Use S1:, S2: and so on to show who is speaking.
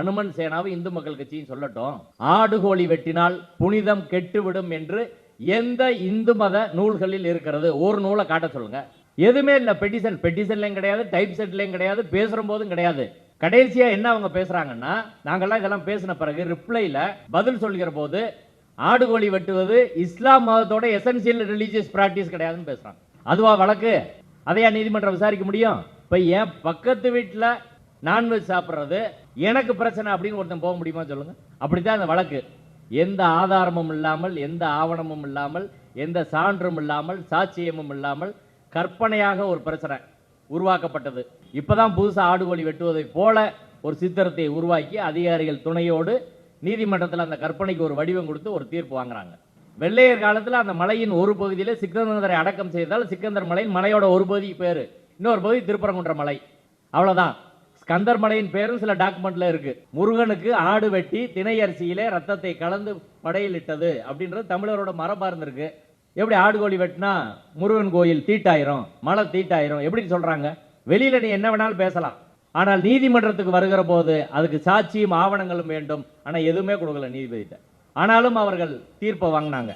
S1: அனுமன் சேனாவை இந்து மக்கள் கட்சியும் சொல்லட்டும். ஆடு கோழி வெட்டினால் புனிதம் கெட்டுவிடும் என்று எந்த இந்து மத நூல்களில் இருக்கிறது? ஒரு நூலை காட்ட சொல்லுங்க. எதுவுமே இல்லை. பெட்டிஷன்லையும் கிடையாது, டைப் செட்லையும் கிடையாது, பேசுற போதும் கிடையாது. கடைசியா என்ன அவங்க பேசுறாங்கன்னா, நாங்கெல்லாம் இதெல்லாம் பேசின பிறகு ரிப்ளைல பதில் சொல்கிற போது ஆடு கோழி வெட்டுவது இஸ்லாம் மதத்தோட எசென்சியல் ரிலீஜியஸ் பிராக்டிஸ் கிடையாதுன்னு பேசுறாங்க. அதுவா வழக்கு? அதையா நீதிமன்றம் விசாரிக்க முடியும்? இப்ப என் பக்கத்து வீட்டில் நான்வெஜ் சாப்பிட்றது எனக்கு பிரச்சனை அப்படின்னு ஒருத்தன் போக முடியுமா சொல்லுங்க? அப்படித்தான் அந்த வழக்கு. எந்த ஆதாரமும் இல்லாமல், எந்த ஆவணமும் இல்லாமல், எந்த சான்றும் இல்லாமல், சாட்சியமும் இல்லாமல் கற்பனையாக ஒரு பிரச்சனை உருவாக்கப்பட்டது. இப்பதான் புதுசா ஆடு கோழி வெட்டுவதை போல ஒரு சித்திரத்தை உருவாக்கி அதிகாரிகள் துணையோடு நீதிமன்றத்தில் அந்த கற்பனைக்கு ஒரு வடிவம் கொடுத்து ஒரு தீர்ப்பு வாங்குறாங்க. வெள்ளையர் காலத்தில் அந்த மலையின் ஒரு பகுதியில் சிக்கந்தரை அடக்கம் செய்தால் சிக்கந்தர் மலையின் மலையோட ஒரு பகுதிக்கு பேரு, இன்னொரு பகுதி திருப்பரங்குன்ற மலை. அவ்வளவுதான். ஸ்கந்தர் மலையின் பேரும் சில டாக்குமெண்ட்ல இருக்கு. முருகனுக்கு ஆடு வெட்டி திணை அரிசியிலே ரத்தத்தை கலந்து படையலிட்டது அப்படின்றது தமிழரோட மரபா இருந்திருக்கு. எப்படி ஆடு கோழி வெட்டினா முருகன் கோயில் தீட்டாயிரும், மலை தீட்டாயிரும் எப்படி சொல்றாங்க? வெளியில நீ என்ன வேணாலும் பேசலாம், ஆனால் நீதிமன்றத்துக்கு வருகிற போது அதுக்கு சாட்சியும் ஆவணங்களும் வேண்டும். ஆனா எதுவுமே கொடுக்கல நீதிபதிட்ட. ஆனாலும் அவர்கள் தீர்ப்பை வாங்கினாங்க.